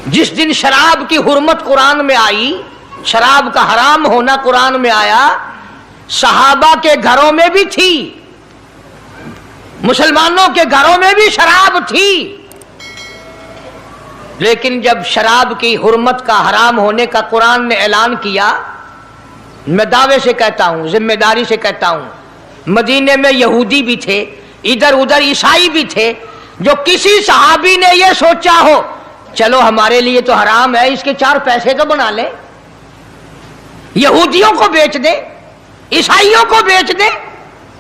जिस दिन शराब की हुर्मत कुरान में आई, शराब का हराम होना कुरान में आया, सहाबा के घरों में भी थी, मुसलमानों के घरों में भी शराब थी। लेकिन जब शराब की हुर्मत का हराम होने का कुरान ने ऐलान किया, मैं दावे से कहता हूं, जिम्मेदारी से कहता हूं, मदीने में यहूदी भी थे, इधर उधर ईसाई भी थे, जो किसी सहाबी ने यह सोचा हो चलो हमारे लिए तो हराम है, इसके 4 पैसे तो बना ले, यहूदियों को बेच दे, ईसाइयों को बेच दे,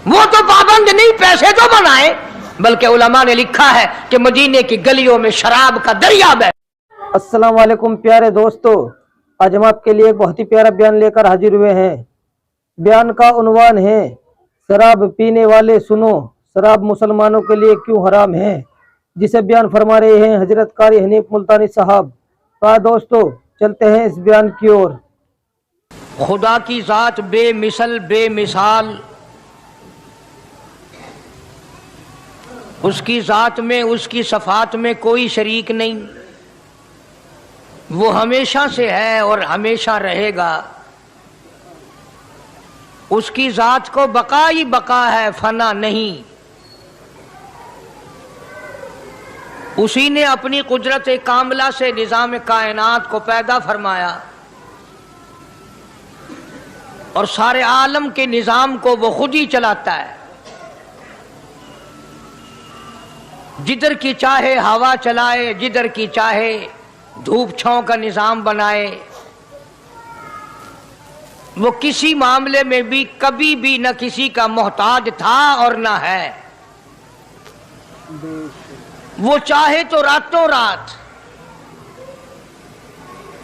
वो तो पाबंद नहीं, पैसे तो बनाए। बल्कि उलमा ने लिखा है कि मदीने की गलियों में शराब का दरिया बह। अस्सलाम वालेकुम प्यारे दोस्तों, आज हम आपके लिए एक बहुत ही प्यारा बयान लेकर हाजिर हुए हैं। बयान का उन्वान है, शराब पीने वाले सुनो, शराब मुसलमानों के लिए क्यों हराम है, जिसे बयान फरमा रहे हैं हजरत कारी हनीफ मुल्तानी साहब। तो दोस्तों चलते हैं इस बयान की ओर। खुदा की जात बेमिसल बेमिसाल, उसकी जात में उसकी सफात में कोई शरीक नहीं, वो हमेशा से है और हमेशा रहेगा। उसकी जात को बका ही बका है, फना नहीं। उसी ने अपनी कुदरत कामला से निजाम कायनात को पैदा फरमाया और सारे आलम के निजाम को वो खुद ही चलाता है। जिधर की चाहे हवा चलाए, जिधर की चाहे धूप छांव का निजाम बनाए। वो किसी मामले में भी कभी भी न किसी का मोहताज था और न है। वो चाहे तो रातों रात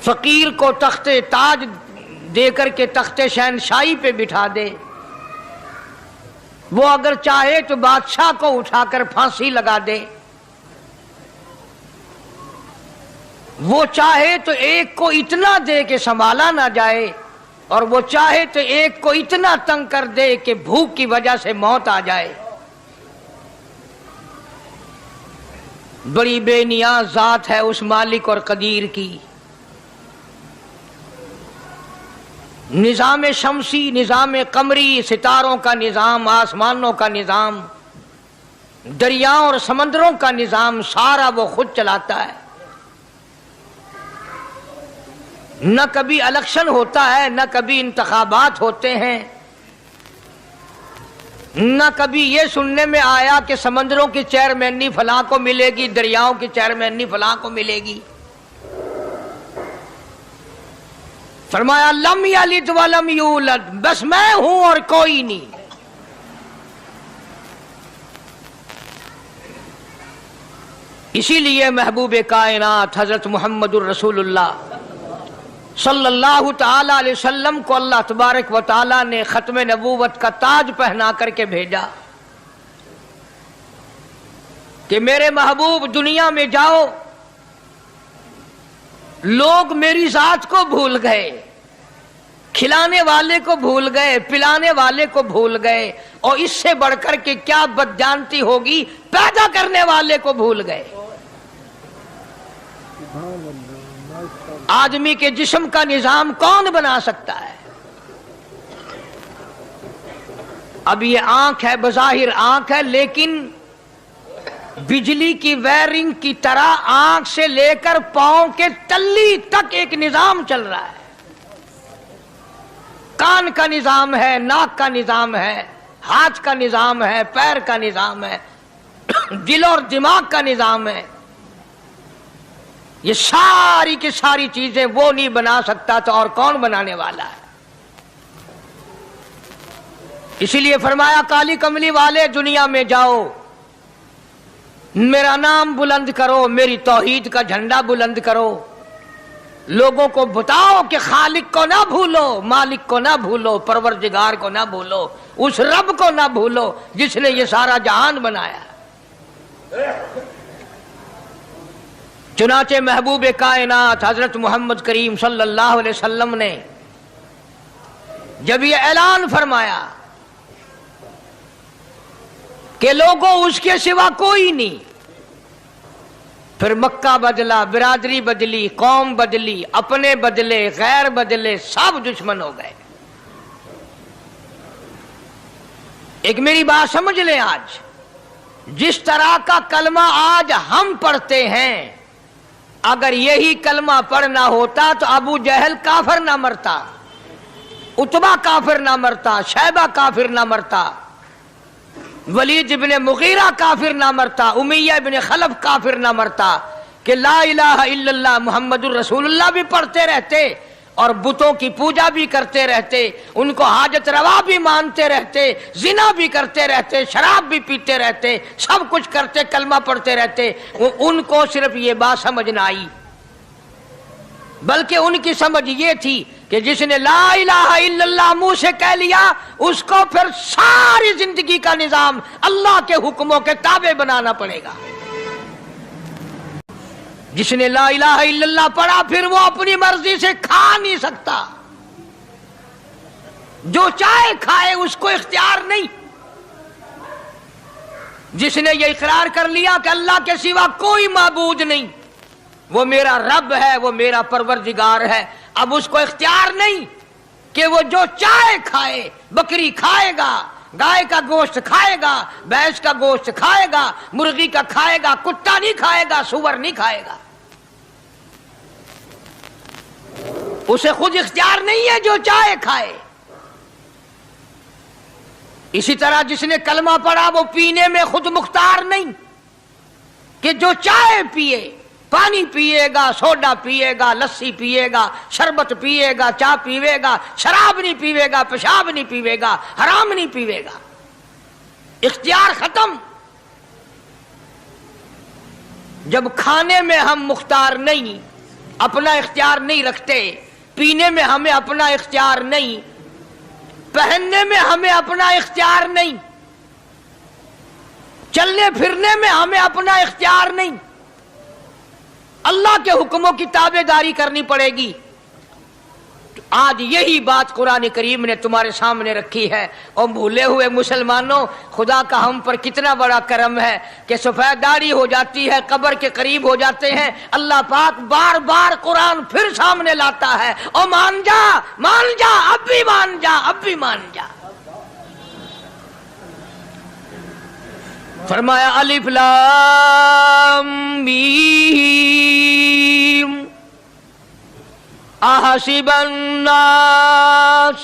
फकीर को तख्ते ताज देकर के तख्ते शहनशाही पे बिठा दे। वो अगर चाहे तो बादशाह को उठाकर फांसी लगा दे। वो चाहे तो एक को इतना दे कि संभाला ना जाए, और वो चाहे तो एक को इतना तंग कर दे कि भूख की वजह से मौत आ जाए। बड़ी बेनियाज जात है उस मालिक और कदीर की। निजाम शमसी, निजाम कमरी, सितारों का निजाम, आसमानों का निजाम, दरियाओं और समंदरों का निजाम, सारा वो खुद चलाता है। न कभी इलेक्शन होता है, न कभी इंतखाबात होते हैं, न कभी ये सुनने में आया कि समंदरों की चेयरमैनी फलां को मिलेगी, दरियाओं की चेयरमैनी फलां को मिलेगी। फरमाया लम यलिद वलम यूलद, बस मैं हूं और कोई नहीं। इसीलिए महबूब कायनात हजरत मुहम्मदुर रसूलुल्लाह सल्लल्लाहु ताला अलैहि वसल्लम को अल्लाह तबारक व ताला ने खत्म नबूवत का ताज पहना करके भेजा कि मेरे महबूब दुनिया में जाओ, लोग मेरी जात को भूल गए, खिलाने वाले को भूल गए, पिलाने वाले को भूल गए, और इससे बढ़कर के क्या बदजानती होगी, पैदा करने वाले को भूल गए। आदमी के जिस्म का निजाम कौन बना सकता है? अब ये आंख है, बज़ाहिर आंख है, लेकिन बिजली की वायरिंग की तरह आंख से लेकर पांव के तल्ली तक एक निजाम चल रहा है। कान का निजाम है, नाक का निजाम है, हाथ का निजाम है, पैर का निजाम है, दिल और दिमाग का निजाम है। ये सारी की सारी चीजें वो नहीं बना सकता तो और कौन बनाने वाला है? इसीलिए फरमाया काली कमली वाले दुनिया में जाओ, मेरा नाम बुलंद करो, मेरी तौहीद का झंडा बुलंद करो, लोगों को बताओ कि खालिक को ना भूलो, मालिक को ना भूलो, परवरदिगार को ना भूलो, उस रब को ना भूलो जिसने ये सारा जहान बनाया। चुनाचे महबूब कायनात हजरत मोहम्मद करीम सल्लल्लाहु अलैहि वसल्लम ने जब ये ऐलान फरमाया कि लोगों उसके सिवा कोई नहीं, پھر مکہ بدلا، برادری بدلی، قوم بدلی، اپنے بدلے، غیر بدلے، سب دشمن ہو گئے۔ ایک میری بات سمجھ لیں، آج جس طرح کا کلمہ آج ہم پڑھتے ہیں، اگر یہی کلمہ پڑھنا ہوتا تو ابو جہل کافر نہ مرتا، عتبہ کافر نہ مرتا، شیبہ کافر نہ مرتا، ولید ابن مغیرہ کافر نہ مرتا، امیہ ابن خلف کافر نہ مرتا، کہ لا الہ الا اللہ محمد الرسول اللہ بھی پڑھتے رہتے اور بتوں کی پوجا بھی کرتے رہتے، ان کو حاجت روا بھی مانتے رہتے، زنا بھی کرتے رہتے، شراب بھی پیتے رہتے، سب کچھ کرتے، کلمہ پڑھتے رہتے۔ ان کو صرف یہ بات سمجھ نہ آئی، بلکہ ان کی سمجھ یہ تھی کہ جس نے لا الہ الا اللہ منہ سے کہہ لیا، اس کو پھر ساری زندگی کا نظام اللہ کے حکموں کے تابع بنانا پڑے گا۔ جس نے لا الہ الا اللہ پڑھا، پھر وہ اپنی مرضی سے کھا نہیں سکتا، جو چاہے کھائے، اس کو اختیار نہیں۔ جس نے یہ اقرار کر لیا کہ اللہ کے سوا کوئی معبود نہیں، وہ میرا رب ہے، وہ میرا پروردگار ہے، اب اس کو اختیار نہیں کہ وہ جو چاہے کھائے، بکری کھائے گا، گائے کا گوشت کھائے گا، بھینس کا گوشت کھائے گا، مرغی کا کھائے گا، کتا نہیں کھائے گا، سور نہیں کھائے گا۔ اسے خود اختیار نہیں ہے، جو چاہے کھائے۔ اسی طرح جس نے کلمہ پڑھا، وہ پینے میں خود مختار نہیں کہ جو چاہے پیے، پانی پیے گا، سوڈا پیے گا، لسی پیے گا، شربت پیے گا، چائے پیے گا، شراب نہیں پیے گا، پیشاب نہیں پیے گا، حرام نہیں پیے گا، اختیار ختم۔ جب کھانے میں ہم مختار نہیں، اپنا اختیار نہیں رکھتے، پینے میں ہمیں اپنا اختیار نہیں، پہننے میں ہمیں اپنا اختیار نہیں، چلنے پھرنے میں ہمیں اپنا اختیار نہیں، اللہ کے حکموں کی تابع داری کرنی پڑے گی۔ آج یہی بات قرآن کریم نے تمہارے سامنے رکھی ہے۔ اور بھولے ہوئے مسلمانوں، خدا کا ہم پر کتنا بڑا کرم ہے کہ سفید داڑھی ہو جاتی ہے، قبر کے قریب ہو جاتے ہیں، اللہ پاک بار بار قرآن پھر سامنے لاتا ہے، اور مان جا، مان جا، اب بھی مان جا، اب بھی مان جا۔ فرمایا الف لام میم احسب الناس،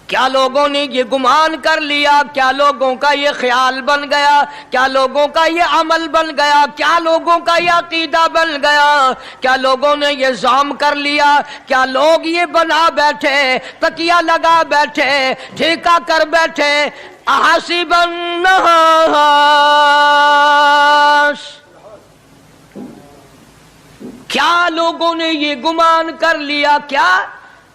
کیا لوگوں نے یہ گمان کر لیا، کیا لوگوں کا یہ خیال بن گیا، کیا لوگوں کا یہ عمل بن گیا، کیا لوگوں کا یہ عقیدہ بن گیا، کیا لوگوں نے یہ زعم کر لیا، کیا لوگ یہ بنا بیٹھے، تکیہ لگا بیٹھے، ٹھیکہ کر بیٹھے، احسب الناس، کیا لوگوں نے یہ گمان کر لیا، کیا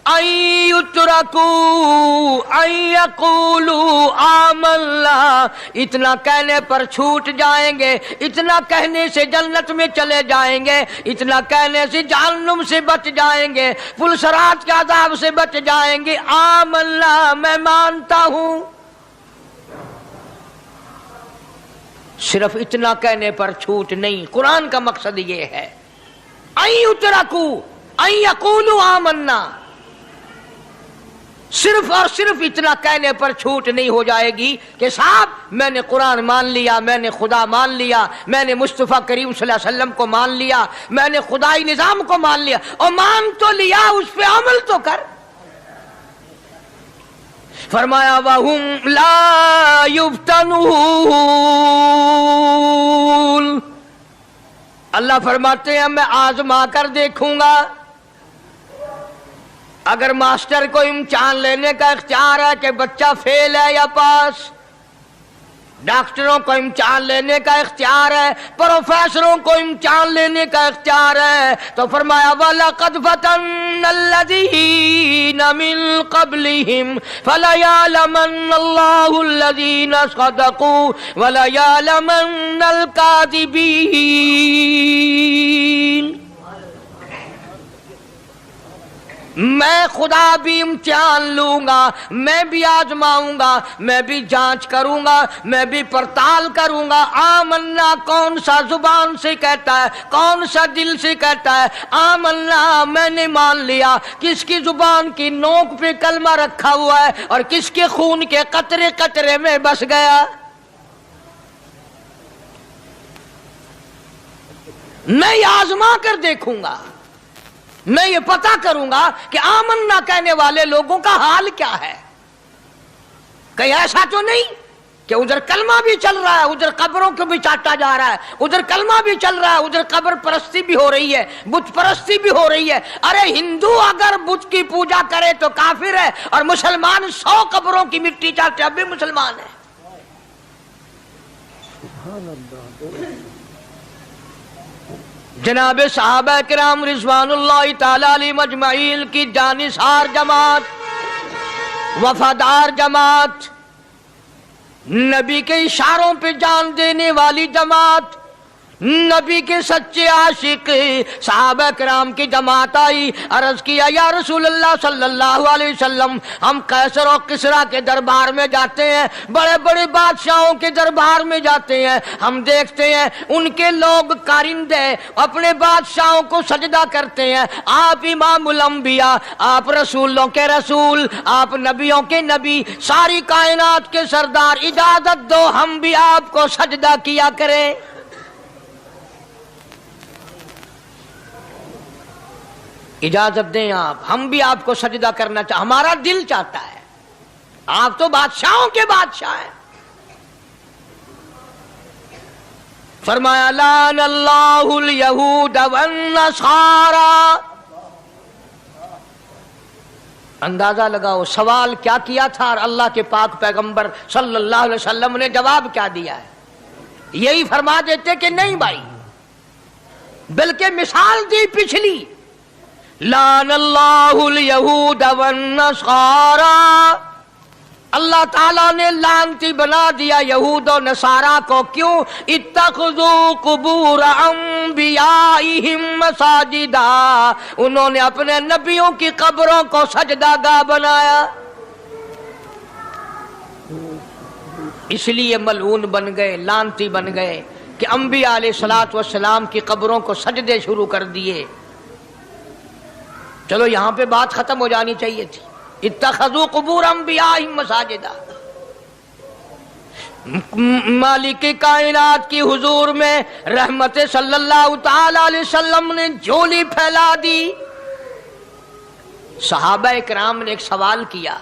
ان یترکوا ان یقولوا آمنا، اتنا کہنے پر چھوٹ جائیں گے، اتنا کہنے سے جنت میں چلے جائیں گے، اتنا کہنے سے جہنم سے بچ جائیں گے، پلسرات کے عذاب سے بچ جائیں گے، آمنا، میں مانتا ہوں۔ صرف اتنا کہنے پر چھوٹ نہیں، قرآن کا مقصد یہ ہے ان یترکوا ان یقولوا آمنا، صرف اور صرف اتنا کہنے پر چھوٹ نہیں ہو جائے گی کہ صاحب میں نے قرآن مان لیا، میں نے خدا مان لیا، میں نے مصطفیٰ کریم صلی اللہ علیہ وسلم کو مان لیا، میں نے خدائی نظام کو مان لیا، اور مان تو لیا، اس پہ عمل تو کر۔ فرمایا وَهُمْ لَا يُفْتَنُونَ، اللہ فرماتے ہیں میں آزما کر دیکھوں گا۔ اگر ماسٹر کو امتحان لینے کا اختیار ہے کہ بچہ فیل ہے یا پاس، ڈاکٹروں کو امتحان لینے کا اختیار ہے، پروفیسروں کو امتحان لینے کا اختیار ہے، تو فرمایا وَلَقَدْ فَتَنَّ الَّذِينَ مِن قَبْلِهِمْ فَلَيَعْلَمَنَّ اللَّهُ الَّذِينَ صَدَقُوا وَلَيَعْلَمَنَّ الْكَاذِبِينَ۔ میں خدا بھی امتحان لوں گا، میں بھی آزماؤں گا، میں بھی جانچ کروں گا، میں بھی پڑتال کروں گا۔ آمنا کون سا زبان سے کہتا ہے، کون سا دل سے کہتا ہے؟ آمنا میں نے مان لیا۔ کس کی زبان کی نوک پہ کلمہ رکھا ہوا ہے اور کس کے خون کے قطرے قطرے میں بس گیا؟ میں یہ آزما کر دیکھوں گا، میں یہ پتا کروں گا کہ آمنا کہنے والے لوگوں کا حال کیا ہے۔ کہیں ایسا تو نہیں کہ ادھر کلمہ بھی چل رہا ہے، ادھر قبروں کو بھی چاٹا جا رہا ہے، ادھر کلمہ بھی چل رہا ہے، ادھر قبر پرستی بھی ہو رہی ہے، بت پرستی بھی ہو رہی ہے۔ ارے ہندو اگر بت کی پوجا کرے تو کافر ہے، اور مسلمان 100 قبروں کی مٹی چاٹے اب بھی مسلمان ہے۔ جناب صحابہ کرام رضوان اللہ تعالی علیہم اجمعین کی جانثار جماعت، وفادار جماعت، نبی کے اشاروں پہ جان دینے والی جماعت، نبی کے سچے عاشق صحابہ کرام کی جماعت آئی، عرض کیا یا رسول اللہ صلی اللہ علیہ وسلم، ہم قیصر و کسریٰ کے دربار میں جاتے ہیں، بڑے بڑے بادشاہوں کے دربار میں جاتے ہیں، ہم دیکھتے ہیں ان کے لوگ کارندے اپنے بادشاہوں کو سجدہ کرتے ہیں، آپ امام الانبیاء، آپ رسولوں کے رسول، آپ نبیوں کے نبی، ساری کائنات کے سردار، اجازت دو ہم بھی آپ کو سجدہ کیا کریں۔ اجازت دیں آپ، ہم بھی آپ کو سجدہ کرنا چاہتے، ہمارا دل چاہتا ہے، آپ تو بادشاہوں کے بادشاہ ہیں۔ فرمایا لعن اللہ الیہود والنصارى۔ اندازہ لگاؤ سوال کیا کیا تھا اور اللہ کے پاک پیغمبر صلی اللہ علیہ وسلم نے جواب کیا دیا ہے؟ یہی فرما دیتے کہ نہیں بھائی، بلکہ مثال دی پچھلی، لعن اللہ الیہود والنصارى، اللہ تعالیٰ نے لعنتی بنا دیا یہود و نصارہ کو۔ کیوں؟ اتخذوا قبور انبیائہم مساجدا، انہوں نے اپنے نبیوں کی قبروں کو سجدہ گاہ بنایا، اس لیے ملعون بن گئے، لعنتی بن گئے کہ انبیاء علیہ الصلوۃ والسلام کی قبروں کو سجدے شروع کر دیے۔ چلو یہاں پہ بات ختم ہو جانی چاہیے تھی، اتخذوا قبور انبیائہم مساجدا۔ مالک کائنات کی حضور میں رحمت صلی اللہ تعالی علیہ وسلم نے جھولی پھیلا دی۔ صحابہ کرام نے ایک سوال کیا،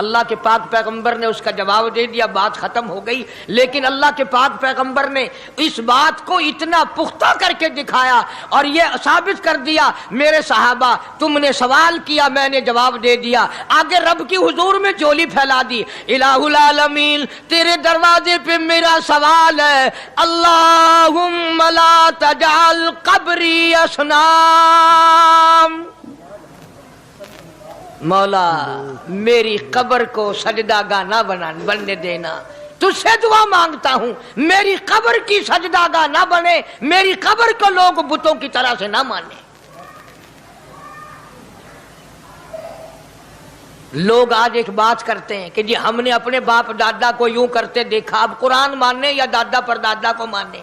اللہ کے پاک پیغمبر نے اس کا جواب دے دیا، بات ختم ہو گئی۔ لیکن اللہ کے پاک پیغمبر نے اس بات کو اتنا پختہ کر کے دکھایا اور یہ ثابت کر دیا، میرے صحابہ تم نے سوال کیا، میں نے جواب دے دیا۔ آگے رب کی حضور میں جھولی پھیلا دی، الہ العالمین تیرے دروازے پہ میرا سوال ہے، اللہم لا تجعل قبری اصنام، مولا میری قبر کو سجدہ گاہ نہ بننے دینا، تجھ سے دعا مانگتا ہوں میری قبر کی سجدہ گاہ نہ بنے، میری قبر کو لوگ بتوں کی طرح سے نہ مانے۔ لوگ آج ایک بات کرتے ہیں کہ جی ہم نے اپنے باپ دادا کو یوں کرتے دیکھا، اب قرآن ماننے یا دادا پر دادا کو ماننے؟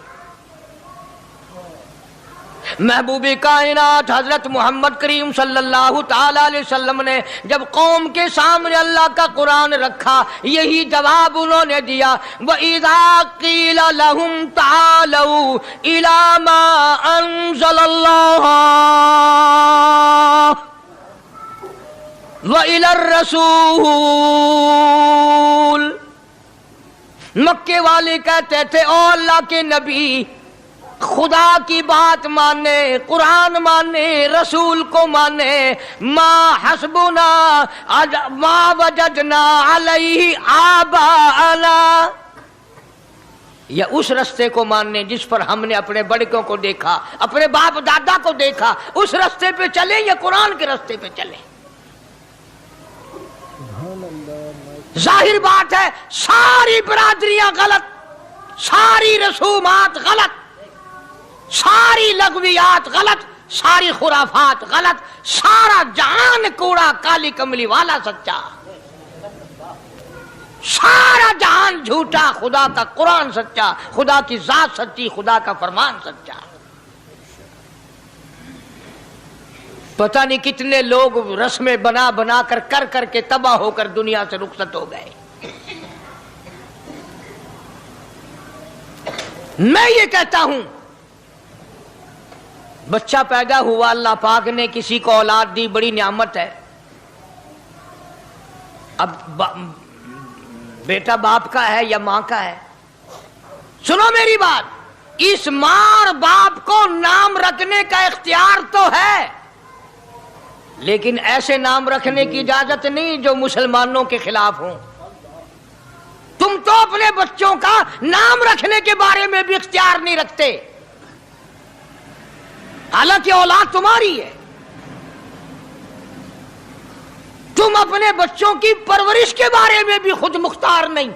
محبوب کائنات حضرت محمد کریم صلی اللہ تعالی علیہ وسلم نے جب قوم کے سامنے اللہ کا قرآن رکھا، یہی جواب انہوں نے دیا، وَإِذَا قِيلَ لَهُمْ تَعَالَوْا إِلَى مَا أَنزَلَ اللَّهُ وَإِلَى الرَّسُولِ، مکے والے کہتے تھے او اللہ کے نبی، خدا کی بات مانے، قرآن مانے، رسول کو مانے، ما حسبنا ما وجدنا علیہ آباءنا، یا اس رستے کو ماننے جس پر ہم نے اپنے بڑکوں کو دیکھا، اپنے باپ دادا کو دیکھا، اس رستے پہ چلیں یا قرآن کے رستے پہ چلیں؟ ظاہر بات ہے ساری برادریاں غلط، ساری رسومات غلط، ساری لغویات غلط، सारी खुराफात गलत, सारा जहान कूड़ा, काली कमली वाला सच्चा, सारा जहान झूठा, खुदा का कुरान सच्चा, खुदा की जात सच्ची, खुदा का फरमान सच्चा। पता नहीं कितने लोग रस्में बना बना कर करके तबाह होकर दुनिया से रुखसत हो गए। मैं ये कहता हूं, बच्चा पैदा हुआ, अल्लाह पाक ने किसी को औलाद दी, बड़ी नियामत है। अब बेटा बाप का है या मां का है? सुनो मेरी बात, इस मां और बाप को नाम रखने का इख्तियार तो है, लेकिन ऐसे नाम रखने की इजाजत नहीं जो मुसलमानों के खिलाफ हो। तुम तो अपने बच्चों का नाम रखने के बारे में भी इख्तियार नहीं रखते, हालांकि औलाद तुम्हारी है। तुम अपने बच्चों की परवरिश के बारे में भी खुद मुख्तार नहीं।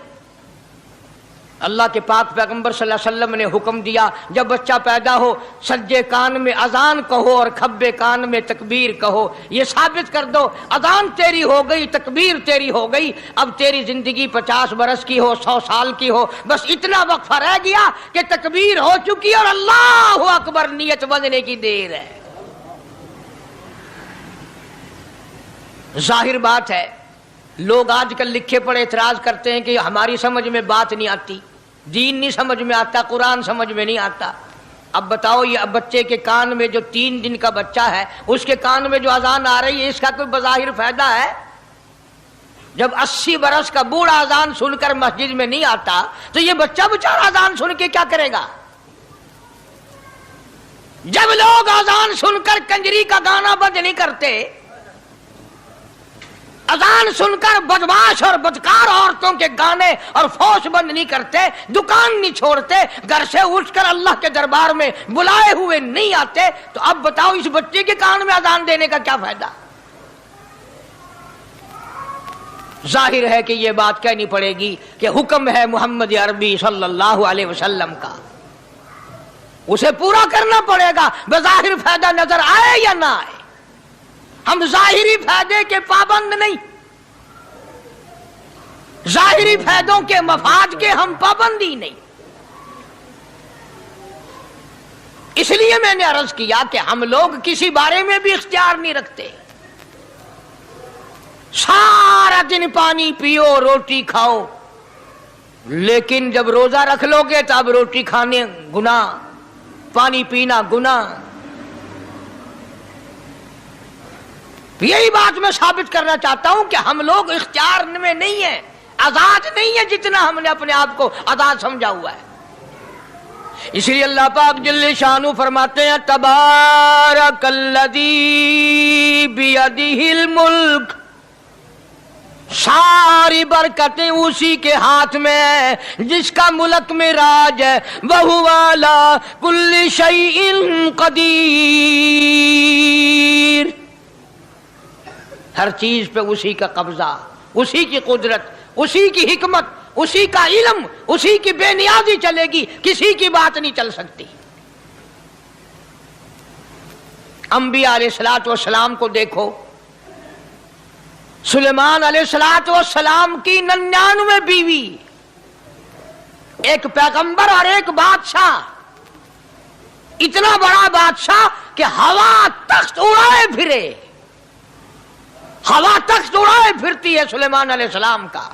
अल्लाह के पाक पैगंबर सल्लल्लाहु अलैहि वसल्लम ने हुक्म दिया, जब बच्चा पैदा हो सज्जे कान में अजान कहो और खब्बे कान में तकबीर कहो। ये साबित कर दो, अजान तेरी हो गई, तकबीर तेरी हो गई, अब तेरी जिंदगी 50 बरस की हो, 100 साल की हो, बस इतना वक्फा रह गया कि तकबीर हो चुकी और अल्लाहु अकबर नियत बंधने की देर है। जाहिर बात है, लोग आजकल लिखे पढ़े एतराज करते हैं कि हमारी समझ में बात नहीं आती, दीन नहीं समझ में आता, कुरान समझ में नहीं आता। अब बताओ, ये अब बच्चे के कान में जो 3 दिन का बच्चा है, उसके कान में जो अजान आ रही है, इसका कोई बज़ाहिर फायदा है? जब 80 बरस का बूढ़ा अजान सुनकर मस्जिद में नहीं आता, तो ये बच्चा बेचारा अजान सुन के क्या करेगा? जब लोग अजान सुनकर कंजरी का गाना बंद नहीं करते, अजान सुनकर बदमाश और बदकार औरतों के गाने और फौश बंद नहीं करते, दुकान नहीं छोड़ते, घर से उठकर अल्लाह के दरबार में बुलाए हुए नहीं आते, तो अब बताओ इस बच्चे के कान में अजान देने का क्या फायदा? जाहिर है कि यह बात कहनी पड़ेगी कि हुक्म है मोहम्मद अरबी सल्लल्लाहु अलैहि वसल्लम का, उसे पूरा करना पड़ेगा, बज़ाहिर फायदा नजर आए या ना आए। हम जाहिरी फायदे के पाबंद नहीं, जाहिरी फायदों के मफाद के हम पाबंदी नहीं। इसलिए मैंने अर्ज किया कि हम लोग किसी बारे में भी इख्तियार नहीं रखते। सारा दिन पानी पियो, रोटी खाओ, लेकिन जब रोजा रख लोगे तो अब रोटी खाने गुनाह, पानी पीना गुनाह। यही बात मैं साबित करना चाहता हूं कि हम लोग इख्तियार में नहीं है, आजाद नहीं है जितना हमने अपने आप को आजाद समझा हुआ है। इसलिए अल्लाह पाक जल्ले शानु फरमाते हैं, तबारकल्लज़ी बियदिहिल मुल्क, सारी बरकतें उसी के हाथ में है जिसका मुल्क में राज है। वहुवा अला कुल्ली शैइन कदीर, हर चीज पे उसी का कब्जा, उसी की कुदरत, उसी की हिकमत, उसी का इल्म, उसी की बेनियाजी चलेगी, किसी की बात नहीं चल सकती। अंबिया अलैहिस्सलातु वस्सलाम को देखो, सुलेमान अलैहिस्सलातु वस्सलाम की 99 बीवी, एक पैगंबर और एक बादशाह, इतना बड़ा बादशाह कि हवा तख्त उड़ाए फिरे, हवा तख्त उड़ाए फिरती है सुलेमान अलैहिस्सलाम का।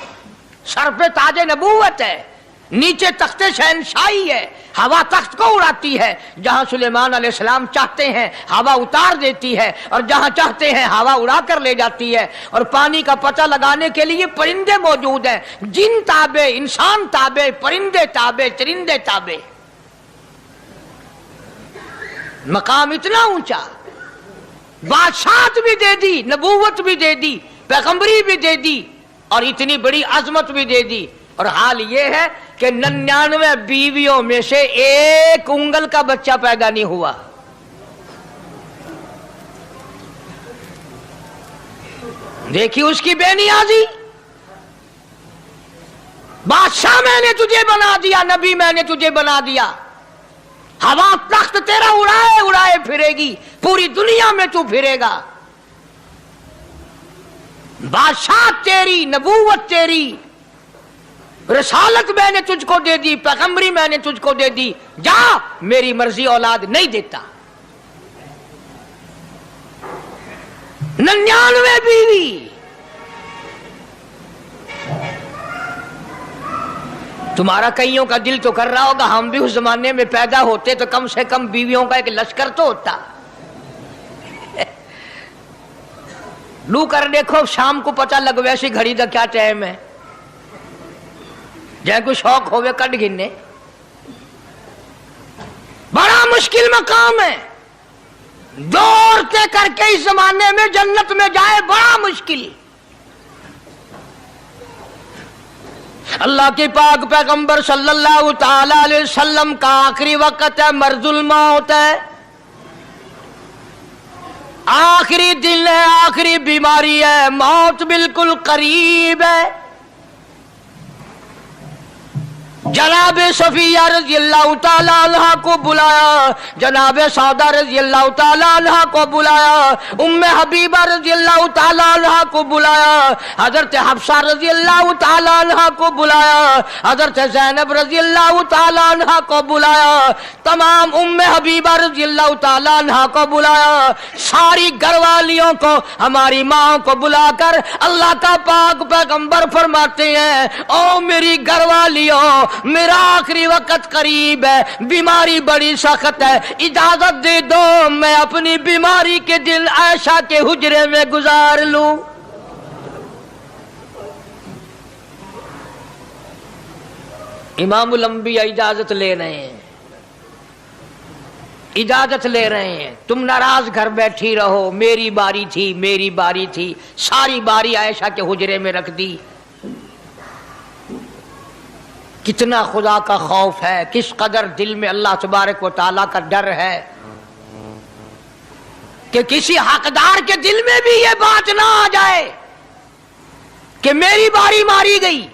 सर पे ताजे नबूवत है, नीचे तख्ते शहनशाही है, हवा तख्त को उड़ाती है। जहां सुलेमान अलैहिस्सलाम चाहते हैं हवा उतार देती है, और जहां चाहते हैं हवा उड़ा कर ले जाती है। और पानी का पता लगाने के लिए परिंदे मौजूद हैं, जिन ताबे, इंसान ताबे, परिंदे ताबे, चरिंदे ताबे। मकाम इतना ऊंचा, बादशाहत भी दे दी, नबूवत भी दे दी, पैगंबरी भी दे दी, और इतनी बड़ी अजमत भी दे दी। और हाल ये है कि 99 बीवियों में से एक उंगल का बच्चा पैदा नहीं हुआ। देखिए उसकी बेनियाजी। बादशाह मैंने तुझे बना दिया, नबी मैंने तुझे बना दिया, हवा तख्त तेरा उड़ाए उड़ाए फिरेगी, पूरी दुनिया में तू फिरेगा। बादशाह तेरी, नबूवत तेरी, रसालत मैंने तुझको दे दी, पैगंबरी मैंने तुझको दे दी, जा मेरी मर्जी औलाद नहीं देता। 99 बीवी। तुम्हारा कईयों का दिल तो कर रहा होगा हम भी उस जमाने में पैदा होते तो कम से कम बीवियों का एक लश्कर तो होता। लू कर देखो, शाम को पता लग वैसी घड़ी का क्या टाइम है, जै को शौक होवे कट गिनने। बड़ा मुश्किल मकाम है, दो औरतें करके इस जमाने में जन्नत में जाए बड़ा मुश्किल। अल्लाह के पाक पैगंबर सल्लल्लाहु ताला अलैहि वसल्लम का आखिरी वक्त है, मर्जुल मौत है, आखिरी दिन है, आखिरी बीमारी है, मौत बिल्कुल करीब है। जनाब सफिया रज़ी अल्लाह ताला अन्हा को बुलाया, जनाब सौदा रज़ी अल्लाह ताला अन्हा को बुलाया, उम्मे हबीबा रज़ी अल्लाह ताला अन्हा को बुलाया, हजरत हफ्सा रज़ी अल्लाह ताला अन्हा को बुलाया, हजरत ज़ैनब रज़ी अल्लाह ताला अन्हा को बुलाया, तमाम उम्मे हबीबा रज़ी अल्लाह ताला अन्हा को बुलाया, सारी घरवालियों को, हमारी माँ को बुलाकर अल्लाह का पाक पैगंबर फरमाते हैं, ओ मेरी घरवालियों, मेरा आखिरी वक्त करीब है, बीमारी बड़ी सख्त है, इजाजत दे दो मैं अपनी बीमारी के दिन आयशा के हुजरे में गुजार लूं। इमामुल अंबिया इजाजत ले रहे हैं, इजाजत ले रहे हैं, तुम नाराज घर बैठी रहो, मेरी बारी थी, मेरी बारी थी, सारी बारी आयशा के हुजरे में रख दी। कितना खुदा का खौफ है, किस कदर दिल में अल्लाह तबारक व तआला का डर है कि किसी हकदार के दिल में भी ये बात ना आ जाए कि मेरी बारी मारी गई।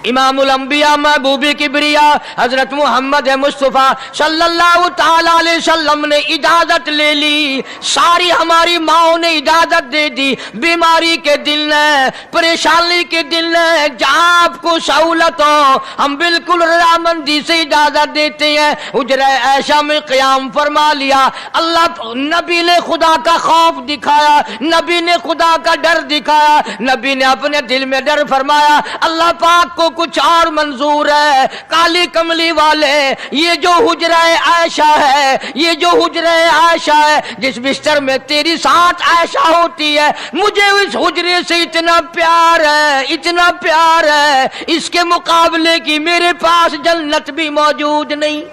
इमामुल अंबिया महबूबी किबरिया हजरत मोहम्मद मुस्तफा सल्लल्लाहु ताला अलैहि वसल्लम ने इजाजत ले ली, सारी हमारी माओ ने इजाजत दे दी। बीमारी के दिन है, परेशानी के दिन है, जहाँ आपको सहूलत हो हम बिल्कुल रजामंदी से इजाजत देते हैं। हुजरा ऐशा में क़याम फरमा लिया, अल्लाह नबी ने खुदा का खौफ दिखाया, नबी ने खुदा का डर दिखाया, नबी ने अपने दिल में डर फरमाया अल्लाह पाक को कुछ और मंजूर है। काली कमली वाले, ये जो हुजरा आयशा है, ये जो हुजरा आयशा है, जिस बिस्तर में तेरी साथ आयशा होती है, मुझे इस हुजरे से इतना प्यार है, इतना प्यार है, इसके मुकाबले की मेरे पास जन्नत भी मौजूद नहीं।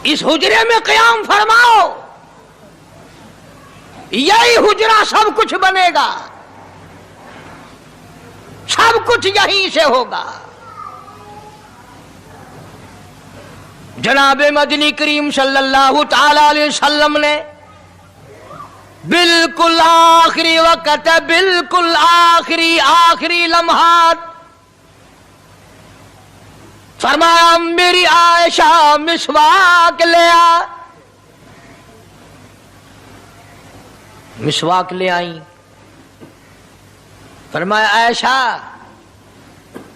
इस हुजरे में क़याम फरमाओ, यही हुजरा सब कुछ बनेगा, सब कुछ यहीं से होगा। जनाबे मदनी करीम सल्लल्लाहु ताला अलैहि वसल्लम ने बिल्कुल आखिरी वक्त, बिल्कुल आखिरी लम्हात फरमाया मेरी आयशा मिसवाक ले आ। मिसवाक ले आई, फरमाया आयशा,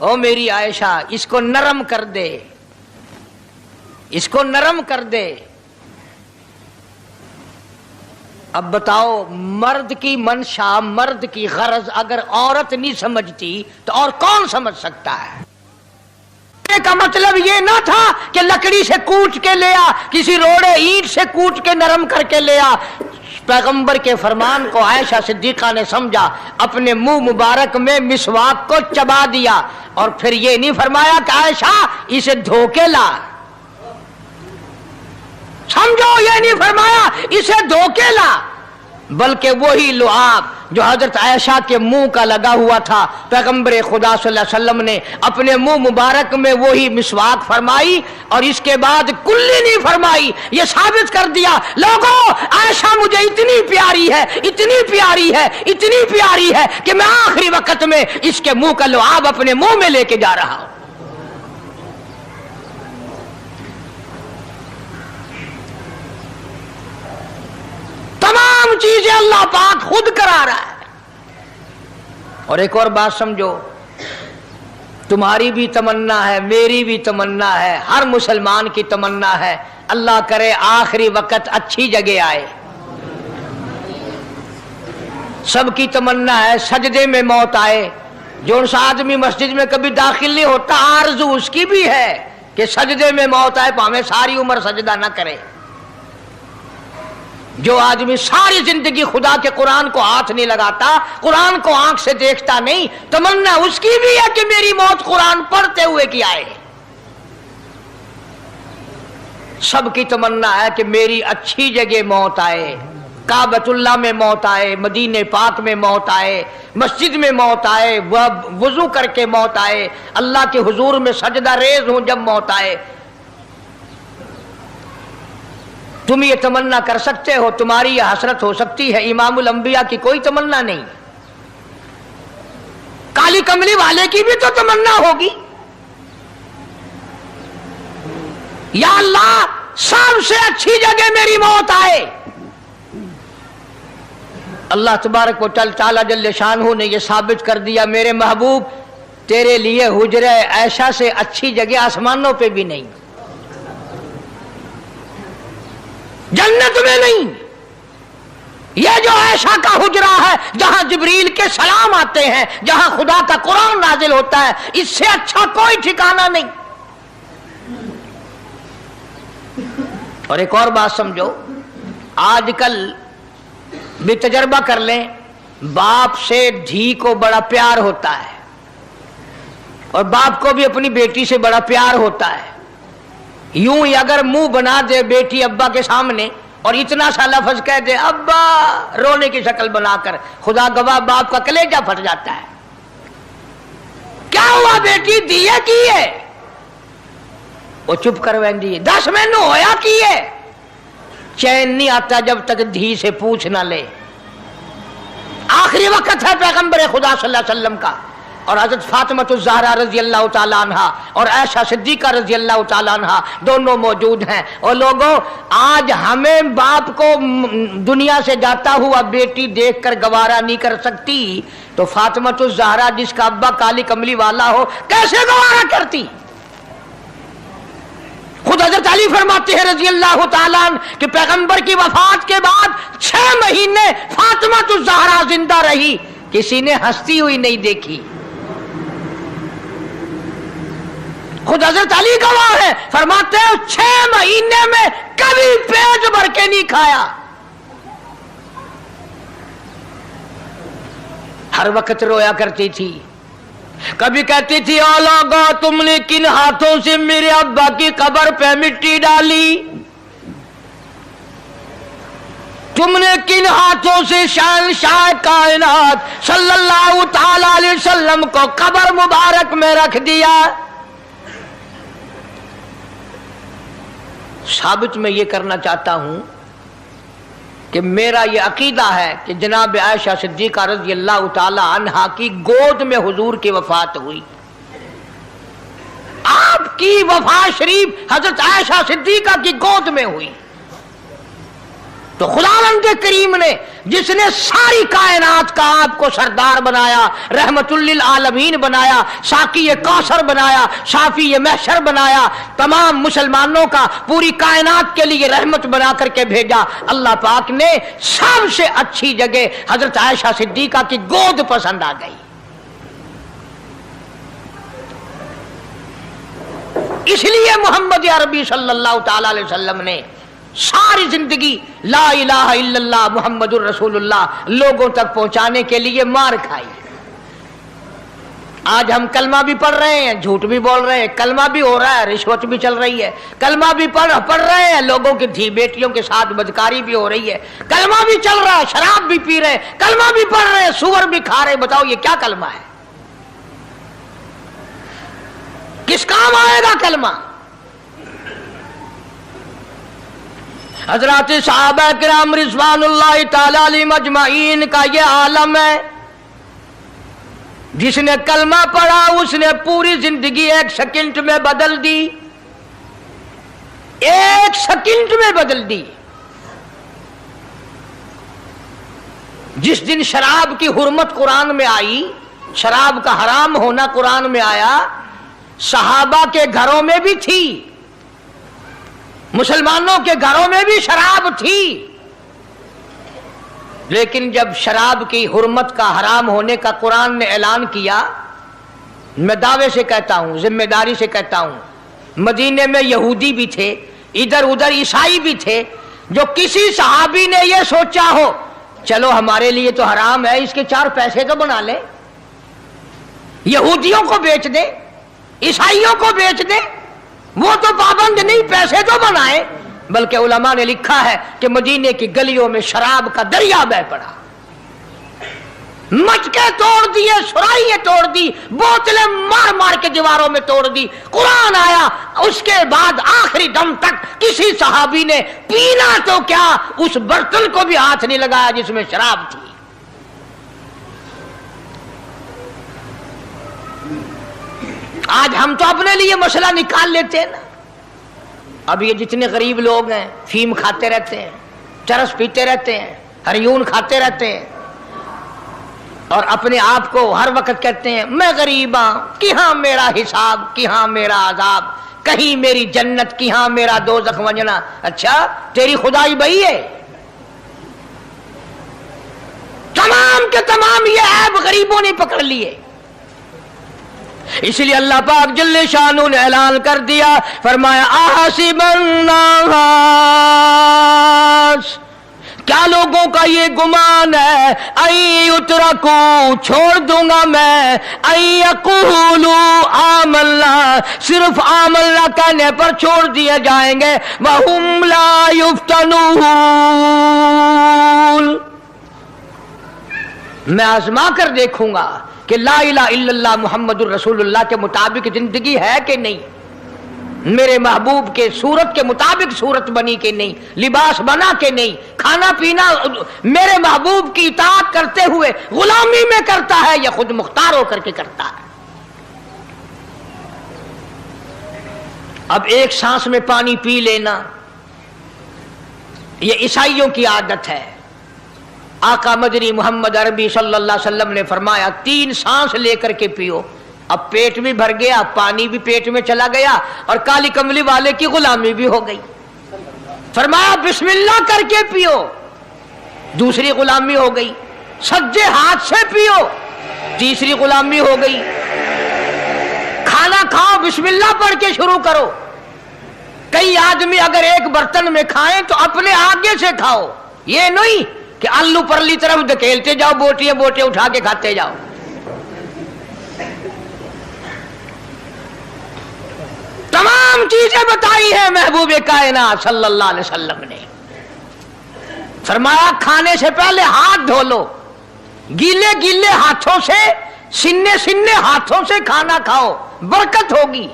ओ मेरी आयशा, इसको नरम कर दे, इसको नरम कर दे। अब बताओ, मर्द की मंशा, मर्द की गरज अगर औरत नहीं समझती तो और कौन समझ सकता है? का मतलब ये ना था कि लकड़ी से कूट के ले आ, किसी रोड़े ईंट से कूट के नरम करके ले आ। पैगंबर के फरमान को आयशा सिद्दीका ने समझा, अपने मुंह मुबारक में मिसवाक को चबा दिया और फिर ये नहीं फरमाया कि आयशा इसे धो के ला, समझो, ये नहीं फरमाया इसे धो के ला, बल्कि वही लुआब जो हजरत आयशा के मुंह का लगा हुआ था, पैगंबर खुदा सल्लल्लाहु अलैहि वसल्लम ने अपने मुंह मुबारक में वही मिसवाक फरमाई और इसके बाद कुल्ली नहीं फरमाई। ये साबित कर दिया, लोगों, आयशा मुझे इतनी प्यारी है, इतनी प्यारी है, इतनी प्यारी है कि मैं आखिरी वक्त में इसके मुंह का लुआब अपने मुंह में लेके जा रहा हूं। چیزیں اللہ پاک خود کرا رہا ہے۔ اور ایک اور بات سمجھو، تمہاری بھی تمنا ہے، میری بھی تمنا ہے، ہر مسلمان کی تمنا ہے، اللہ کرے آخری وقت اچھی جگہ آئے۔ سب کی تمنا ہے سجدے میں موت آئے۔ جو سا آدمی مسجد میں کبھی داخل نہیں ہوتا، آرزو اس کی بھی ہے کہ سجدے میں موت آئے، ہمیں ساری عمر سجدہ نہ کرے۔ جو آدمی ساری زندگی خدا کے قرآن کو ہاتھ نہیں لگاتا، قرآن کو آنکھ سے دیکھتا نہیں، تمنا اس کی بھی ہے کہ میری موت قرآن پڑھتے ہوئے کی آئے۔ سب کی تمنا ہے کہ میری اچھی جگہ موت آئے، کعبۃ اللہ میں موت آئے، مدینہ پاک میں موت آئے، مسجد میں موت آئے، وضو کر کے موت آئے، اللہ کے حضور میں سجدہ ریز ہوں جب موت آئے۔ تم یہ تمنا کر سکتے ہو، تمہاری یہ حسرت ہو سکتی ہے، امام الانبیاء کی کوئی تمنا نہیں۔ کالی کملی والے کی بھی تو تمنا ہوگی، یا اللہ سب سے اچھی جگہ میری موت آئے۔ اللہ تبارک و تعالی جل شانہ نے یہ ثابت کر دیا، میرے محبوب تیرے لیے حجرہ عائشہ سے اچھی جگہ آسمانوں پہ بھی نہیں، جنت میں نہیں۔ یہ جو عائشہ کا حجرہ ہے، جہاں جبریل کے سلام آتے ہیں، جہاں خدا کا قرآن نازل ہوتا ہے، اس سے اچھا کوئی ٹھکانہ نہیں۔ اور ایک اور بات سمجھو، آج کل بھی تجربہ کر لیں، باپ سے دھی کو بڑا پیار ہوتا ہے، اور باپ کو بھی اپنی بیٹی سے بڑا پیار ہوتا ہے۔ یوں ہی اگر منہ بنا دے بیٹی ابا کے سامنے اور اتنا سا لفظ کہہ دے ابا، رونے کی شکل بنا کر، خدا گواہ باپ کا کلیجہ پھٹ جاتا ہے۔ کیا ہوا بیٹی، دیے کی ہے؟ وہ چپ کر ویندی، 10 مہینوں ہویا کی ہے؟ چین نہیں آتا جب تک دھی سے پوچھ نہ لے۔ آخری وقت ہے پیغمبر خدا صلی اللہ علیہ وسلم کا، اور حضرت فاطمہ الزہرا رضی اللہ تعالیٰ عنہ اور عائشہ صدیقہ رضی اللہ تعالیٰ عنہ دونوں موجود ہیں۔ اور لوگوں، آج ہمیں باپ کو دنیا سے جاتا ہوا بیٹی دیکھ کر گوارا نہیں کر سکتی، تو فاطمہ الزہرا جس کا ابا کالی کملی والا ہو کیسے گوارا کرتی؟ خود حضرت علی فرماتے ہیں رضی اللہ تعالیٰ عنہ کہ پیغمبر کی وفات کے بعد 6 مہینے فاطمہ الزہرا زندہ رہی، کسی نے ہنستی ہوئی نہیں دیکھی۔ خود حضرت علی گواہ ہے، فرماتے ہیں 6 مہینے میں کبھی پیٹ بھر کے نہیں کھایا، ہر وقت رویا کرتی تھی۔ کبھی کہتی تھی او لوگو، تم نے کن ہاتھوں سے میرے ابا کی قبر پہ مٹی ڈالی؟ تم نے کن ہاتھوں سے شہنشاہ کائنات صلی اللہ تعالی علیہ وسلم کو قبر مبارک میں رکھ دیا؟ ثابت میں یہ کرنا چاہتا ہوں کہ میرا یہ عقیدہ ہے کہ جناب عائشہ صدیقہ رضی اللہ تعالی عنہا کی گود میں حضور کی وفات ہوئی۔ آپ کی وفات شریف حضرت عائشہ صدیقہ کی گود میں ہوئی، تو خداوند کریم نے جس نے ساری کائنات کا آپ کو سردار بنایا، رحمت للعالمین بنایا، ساقی کوثر بنایا، شافی محشر بنایا، تمام مسلمانوں کا پوری کائنات کے لیے رحمت بنا کر کے بھیجا، اللہ پاک نے سب سے اچھی جگہ حضرت عائشہ صدیقہ کی گود پسند آ گئی۔ اس لیے محمد عربی صلی اللہ تعالی علیہ وسلم نے ساری زندگی لا الہ الا اللہ محمد الرسول اللہ لوگوں تک پہنچانے کے لیے مار کھائی۔ آج ہم کلمہ بھی پڑھ رہے ہیں، جھوٹ بھی بول رہے ہیں، کلمہ بھی ہو رہا ہے، رشوت بھی چل رہی ہے، کلمہ بھی پڑھ رہے ہیں، لوگوں کی دھی بیٹیوں کے ساتھ بدکاری بھی ہو رہی ہے، کلمہ بھی چل رہا ہے، شراب بھی پی رہے ہیں، کلمہ بھی پڑھ رہے ہیں، سور بھی کھا رہے ہیں۔ بتاؤ یہ کیا کلمہ ہے؟ کس کام آئے گا کلمہ؟ حضرات صحابہ کرام رضوان اللہ تعالی علیہم اجمعین کا یہ عالم ہے، جس نے کلمہ پڑھا اس نے پوری زندگی 1 سیکنڈ میں بدل دی، 1 سیکنڈ میں بدل دی۔ जिस दिन शराब की हुर्मत कुरान में आई, शराब का हराम होना कुरान में आया, सहाबा के घरों में भी थी, मुसलमानों के घरों में भी शराब थी। लेकिन जब शराब की हुर्मत का हराम होने का कुरान ने ऐलान किया, मैं दावे से कहता हूं, जिम्मेदारी से कहता हूं, मदीने में यहूदी भी थे, इधर उधर ईसाई भी थे, जो किसी सहाबी ने यह सोचा हो चलो हमारे लिए तो हराम है, इसके 4 पैसे तो बना ले, यहूदियों को बेच दे, ईसाइयों को बेच दे, वो तो पाबंद नहीं, पैसे तो बनाए। बल्कि उलमा ने लिखा है कि मदीने की गलियों में शराब का दरिया बह पड़ा, मटके तोड़ दिए, सुराइयां तोड़ दी, बोतलें मार मार के दीवारों में तोड़ दी। कुरान आया, उसके बाद आखिरी दम तक किसी सहाबी ने पीना तो क्या, उस बर्तन को भी हाथ नहीं लगाया जिसमें शराब थी। आज हम तो अपने लिए मसला निकाल लेते हैं ना। अब ये जितने गरीब लोग हैं, फीम खाते रहते हैं, चरस पीते रहते हैं, हरियून खाते रहते हैं, और अपने आप को हर वक्त कहते हैं मैं गरीब हूं, कि हाँ मेरा हिसाब, कि हाँ मेरा आजाब, कहीं मेरी जन्नत, कि हाँ मेरा दोज़ख वंजना। अच्छा, तेरी खुदाई बही है? तमाम के तमाम ये ऐब गरीबों ने पकड़ लिए। इसलिए अल्लाह पाक जल्ले शानू ने ऐलान कर दिया, फरमाया आसिबन नास, क्या लोगों का ये गुमान है, आई उतरकू, छोड़ दूंगा मैं, आई यकूलू आमल्ला, सिर्फ आमल्ला कहने पर छोड़ दिए जाएंगे, वहुम ला युफ्तनून, मैं आजमा कर देखूंगा कि ला इलाहा इल्लल्लाह मुहम्मदुर रसूलुल्लाह के मुताबिक जिंदगी है कि नहीं, मेरे महबूब के सूरत के मुताबिक सूरत बनी कि नहीं, लिबास बना कि नहीं, खाना पीना मेरे महबूब की इताअत करते हुए गुलामी में करता है या खुद मुख्तार होकर के करता है। अब एक सांस में पानी पी लेना ये ईसाइयों की आदत है। आका मदनी मोहम्मद अरबी सल्लल्लाहु अलैहि वसल्लम ने फरमाया 3 सांस लेकर के पियो। अब पेट भी भर गया, पानी भी पेट में चला गया, और काली कमली वाले की गुलामी भी हो गई। फरमाया बिस्मिल्लाह करके पियो, दूसरी गुलामी हो गई। सज्जे हाथ से पियो, तीसरी गुलामी हो गई। खाना खाओ बिस्मिल्लाह पढ़ के शुरू करो। कई आदमी अगर एक बर्तन में खाएं तो अपने आगे से खाओ, ये नहीं कि आलू परली तरफ धकेलते जाओ, बोटियां बोटियां उठा के खाते जाओ। तमाम चीजें बताई है महबूब कायनात सल्लल्लाहु अलैहि वसल्लम ने। फरमाया खाने से पहले हाथ धो लो, गीले गीले हाथों से, सिन्ने सिन्ने हाथों से खाना खाओ, बरकत होगी।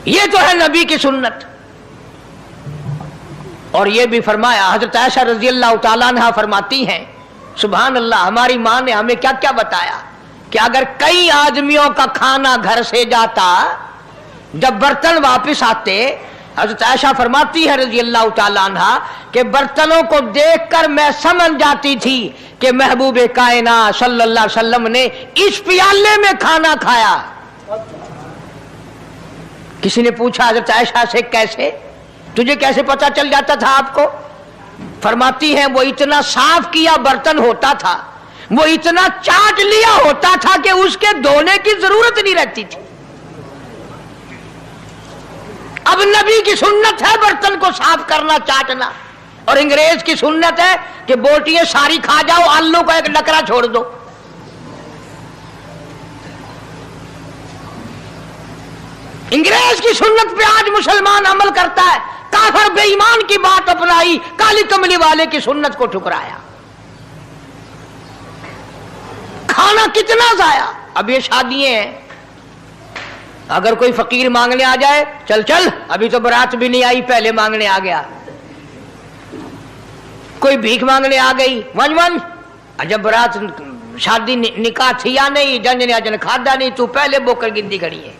ये तो है नबी की सुन्नत। और ये भी फरमाया, हजरत आयशा रजी अल्लाह तआला अन्हा फरमाती हैं, सुभान अल्लाह, हमारी मां ने हमें क्या क्या बताया कि अगर कई आदमियों का खाना घर से जाता, जब बर्तन वापस आते, हजरत आयशा फरमाती है रजी अल्लाह तआला अन्हा कि बर्तनों को देखकर मैं समझ जाती थी कि महबूब कायनात सल्लल्लाहु अलैहि वसल्लम ने इस प्याले में खाना खाया। किसी ने पूछा हजरत आयशा से, कैसे, तुझे कैसे पता चल जाता था आपको? फरमाती है वो इतना साफ किया बर्तन होता था, वो इतना चाट लिया होता था कि उसके धोने की जरूरत नहीं रहती थी। अब नबी की सुन्नत है बर्तन को साफ करना, चाटना, और अंग्रेज की सुन्नत है कि बोटियां सारी खा जाओ, आलू का एक डकरा छोड़ दो। अंग्रेज की सुन्नत पे आज मुसलमान अमल करता है, काफिर बेईमान की बात अपनाई, काली कमली वाले की सुन्नत को ठुकराया। खाना कितना जाया। अब ये शादियां हैं, अगर कोई फकीर मांगने आ जाए, चल चल अभी तो बारात भी नहीं आई, पहले मांगने आ गया। कोई भीख मांगने आ गई, वन वन, जब बारात शादी निकाह थी या नहीं, जन ने अजन खादा नहीं, तू पहले बोकर गिनती खड़ी है।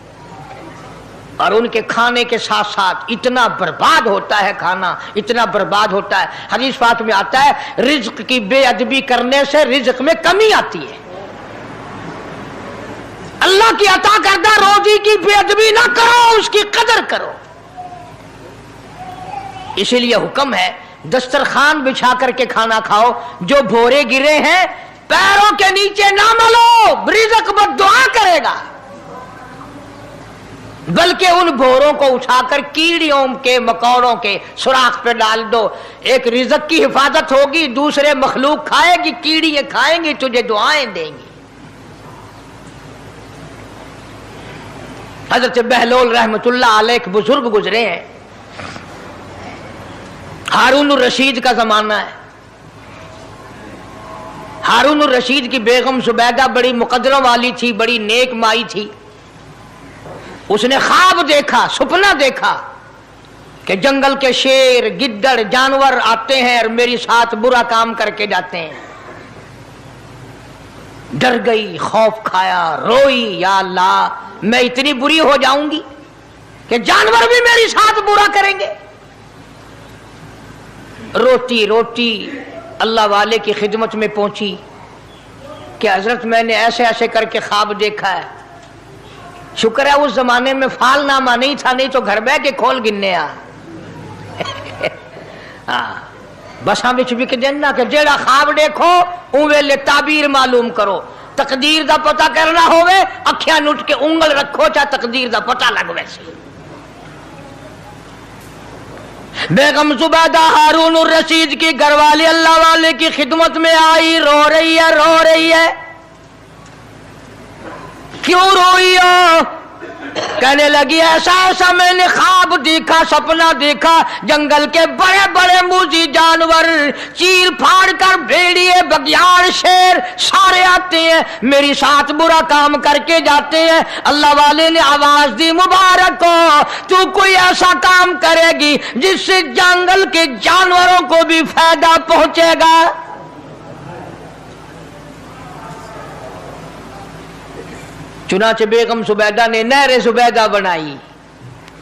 और उनके खाने के साथ साथ इतना बर्बाद होता है खाना, इतना बर्बाद होता है। हदीस पाक में आता है रिज्क की बेअदबी करने से रिज्क में कमी आती है। अल्लाह की अता करदा रोजी की बेअदबी ना करो, उसकी कदर करो। इसीलिए हुक्म है दस्तरखान बिछा करके खाना खाओ। जो भोरे गिरे हैं पैरों के नीचे ना मलो, रिज़्क बद्दुआ करेगा, बल्कि उन भोरों को उठाकर कीड़ियों के मकोड़ों के सुराख पे डाल दो। एक रिज़्क की हिफाजत होगी, दूसरे मखलूक खाएगी, कीड़ियां खाएंगी, तुझे दुआएं देंगी। हजरत बहलोल रहमतुल्लाह अलैह एक बुजुर्ग गुजरे हैं। हारून रशीद का जमाना है। हारून रशीद की बेगम जुबैदा बड़ी मुकद्दरों वाली थी, बड़ी नेक माई थी। उसने ख्वाब देखा, सपना देखा कि जंगल के शेर गिद्दड़ जानवर आते हैं और मेरे साथ बुरा काम करके जाते हैं। डर गई, खौफ खाया, रोई, या अल्लाह मैं इतनी बुरी हो जाऊंगी कि जानवर भी मेरे साथ बुरा करेंगे। रोती रोती अल्लाह वाले की खिदमत में पहुंची कि हजरत मैंने ऐसे ऐसे करके ख्वाब देखा है। शुक्र है उस जमाने में फालनामा नहीं था, नहीं तो घर बह के खोल गिनने आ बसा बिच बिक देना कि जेड़ा ख्वाब देखो उन वेले ताबीर मालूम करो। तकदीर दा पता करना होवे अखियां नुट के उंगल रखो, चाहे तकदीर दा पता लग वैसे। बेगम जुबैदा हारून रशीद की घरवाली अल्लाह वाले की खिदमत में आई, रो रही है, रो रही है। क्यों रोई हो? कहने लगी ऐसा ऐसा मैंने ख्वाब देखा, सपना देखा, जंगल के बड़े बड़े मूजी जानवर चीर फाड़ कर भेड़िए बगियाड़ शेर सारे आते हैं, मेरी साथ बुरा काम करके जाते हैं। अल्लाह वाले ने आवाज दी मुबारक हो, तू कोई ऐसा काम करेगी जिससे जंगल के जानवरों को भी फायदा पहुंचेगा। चुनाचे बेगम जुबैदा ने नहर जुबैदा बनाई।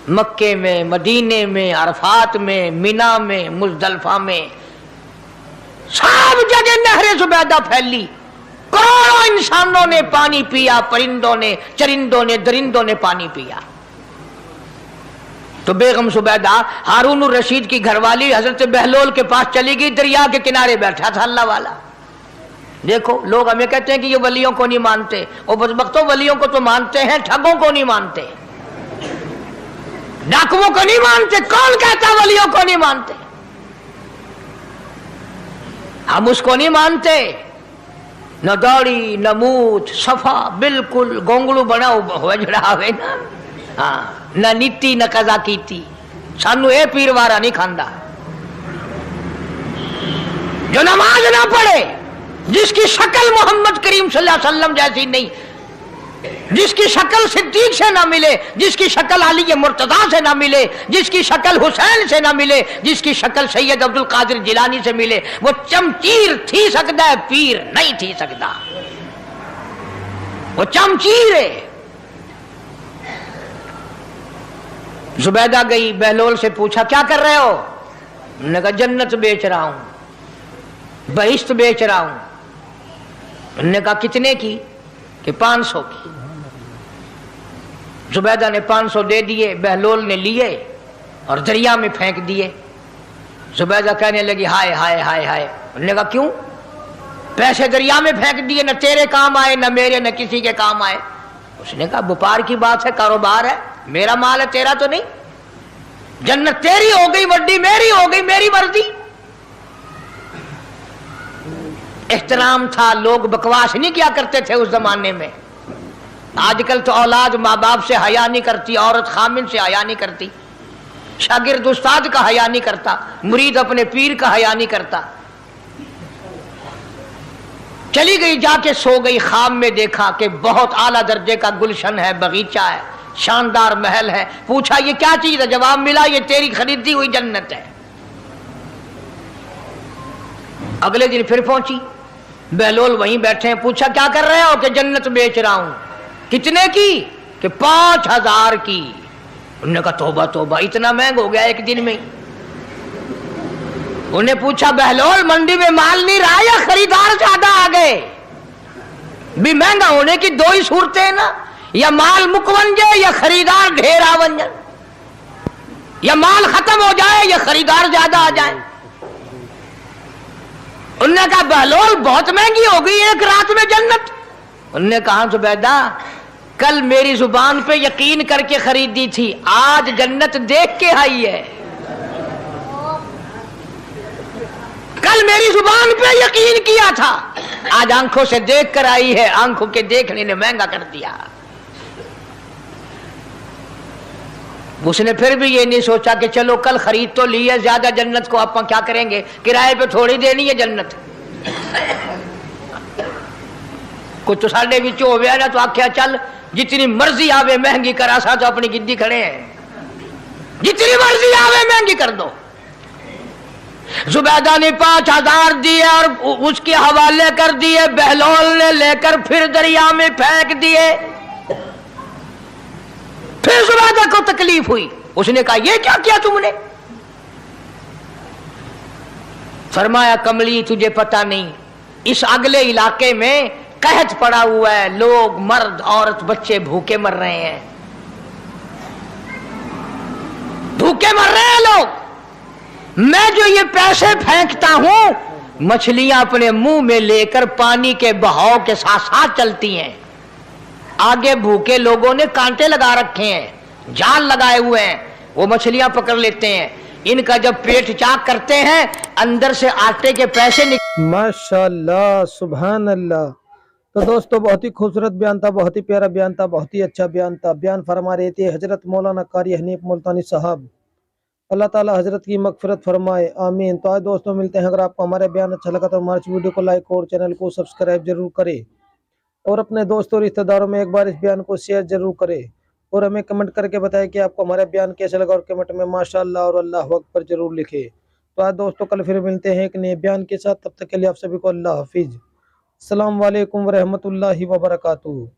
मक्के में, मदीने में, अरफात में, मिना में, मुजदलफा में, सब जगह नहर जुबैदा फैली। करोड़ों इंसानों ने पानी पिया, परिंदों ने, चरिंदों ने, दरिंदों ने पानी पिया। तो बेगम जुबैदा हारून रशीद की घरवाली हजरत बहलोल के पास चली गई। दरिया के किनारे बैठा था अल्लाह वाला। देखो लोग हमें कहते हैं कि ये वलियों को नहीं मानते, और बदबख्तों वलियों को तो मानते हैं, ठगों को नहीं मानते, डाकुओं को नहीं मानते। कौन कहता वलियों को नहीं मानते? हम उसको नहीं मानते, न दौड़ी न मूछ, सफा बिल्कुल गोंगलू बना हुआ जड़ा हुए ना, हाँ, न नीति न कजा कीती। सानू ए पीरवारा नहीं खांदा जो नमाज ना पढ़े, जिसकी शक्ल मोहम्मद करीम सल्लल्लाहु अलैहि वसल्लम जैसी नहीं, जिसकी शक्ल सिद्दीक से ना मिले, जिसकी शक्ल अली मुर्तजा से ना मिले, जिसकी शक्ल हुसैन से ना मिले, जिसकी शक्ल सैयद अब्दुल कादिर जिलानी से मिले, वो चमचीर थी सकता है, पीर नहीं थी सकता। वो चमचीर है। जुबैदा गई, बहलोल से पूछा क्या कर रहे हो? उन्होंने कहा जन्नत बेच रहा हूं, बहिश्त बेच रहा हूं। उन्होंने कहा कितने की? कि 500 की। जुबैदा ने 500 दे दिए, बहलोल ने लिए और दरिया में फेंक दिए। जुबैदा कहने लगी हाय हाय हाय हाय। उन्होंने कहा क्यों? पैसे दरिया में फेंक दिए, न तेरे काम आए, न मेरे, न किसी के काम आए। उसने कहा व्यापार की बात है, कारोबार है, मेरा माल है, तेरा तो नहीं। जन्नत तेरी हो गई, वड्डी मेरी हो गई, मेरी मर्जी। एहतराम था, लोग बकवास नहीं किया करते थे उस जमाने में। आजकल तो औलाद माँ बाप से हया नहीं करती, औरत खामिन से हया नहीं करती, शागिर्द उस्ताद का हया नहीं करता, मुरीद अपने पीर का हया नहीं करता। चली गई, जाके सो गई। ख्वाब में देखा कि बहुत आला दर्जे का गुलशन है, बगीचा है, शानदार महल है। पूछा ये क्या चीज है? जवाब मिला ये तेरी खरीदी हुई जन्नत है। अगले दिन फिर पहुंची, बहलोल वहीं बैठे हैं। पूछा क्या कर रहे हो? कि जन्नत बेच रहा हूं। कितने की? कि 5000 की। उन्होंने कहा तौबा तौबा, इतना महंगा हो गया एक दिन में ही। उन्हें पूछा बहलोल मंडी में माल नहीं रहा या खरीदार ज्यादा आ गए? भी महंगा होने की दो ही सूरतें हैं ना, या माल मुकवन जाए या खरीदार ढेर आवन जाए, या माल खत्म हो जाए या खरीदार ज्यादा आ जाए। उन्होंने कहा बहलोल बहुत महंगी हो गई एक रात में जन्नत। उन्होंने कहा जुबैदा कल मेरी जुबान पे यकीन करके खरीदी थी, आज जन्नत देख के आई है। कल मेरी जुबान पे यकीन किया था, आज आंखों से देख कर आई है, आंखों के देखने ने महंगा कर दिया। उसने फिर भी ये नहीं सोचा कि चलो कल खरीद तो ली है ज्यादा जन्नत को, आप क्या करेंगे, किराए पे थोड़ी देनी है जन्नत। कुछ तो साढ़े बिच हो गया ना, तो आख्या चल जितनी मर्जी आवे महंगी करा सा, तो अपनी गिद्दी खड़े हैं, जितनी मर्जी आवे महंगी कर दो। जुबैदा ने 5000 दिए और उसके हवाले कर दिए, बहलोल ने लेकर फिर दरिया में फेंक दिए। फिर जुबैदा को तकलीफ हुई, उसने कहा ये क्या किया तुमने? फरमाया कमली तुझे पता नहीं, इस अगले इलाके में कहत पड़ा हुआ है, लोग मर्द औरत बच्चे भूखे मर रहे हैं, भूखे मर रहे हैं लोग। मैं जो ये पैसे फेंकता हूं, मछलियां अपने मुंह में लेकर पानी के बहाव के साथ साथ चलती हैं। आगे भूखे लोगों ने कांटे लगा रखे हैं, जाल लगाए हुए हैं, वो मछलियां पकड़ लेते हैं। इनका जब पेट चाक करते हैं, अंदर से आटे के पैसे माशाल्लाह सुभान अल्लाह। तो दोस्तों बहुत ही खूबसूरत बयान था, बहुत ही प्यारा बयान था, बहुत ही अच्छा बयान था। बयान फरमा रहे थे हजरत मौलाना कारी हनीफ मुल्तानी साहब, अल्लाह ताला हजरत की मगफिरत फरमाए, आमीन। तो आज दोस्तों मिलते हैं, अगर आपको हमारे बयान अच्छा लगा तो हमारे वीडियो को लाइक और चैनल को सब्सक्राइब जरूर करें, और अपने दोस्तों रिश्तेदारों में एक बार इस बयान को शेयर जरूर करें, और हमें कमेंट करके बताएं कि आपको हमारा बयान कैसा लगा, और कमेंट में माशाअल्लाह और अल्लाह अकबर जरूर लिखे। तो आज दोस्तों कल फिर मिलते हैं एक नए बयान के साथ, तब तक के लिए आप सभी को अल्लाह हाफिज। अस्सलाम वालेकुम व रहमतुल्लाहि व बरकातुहू।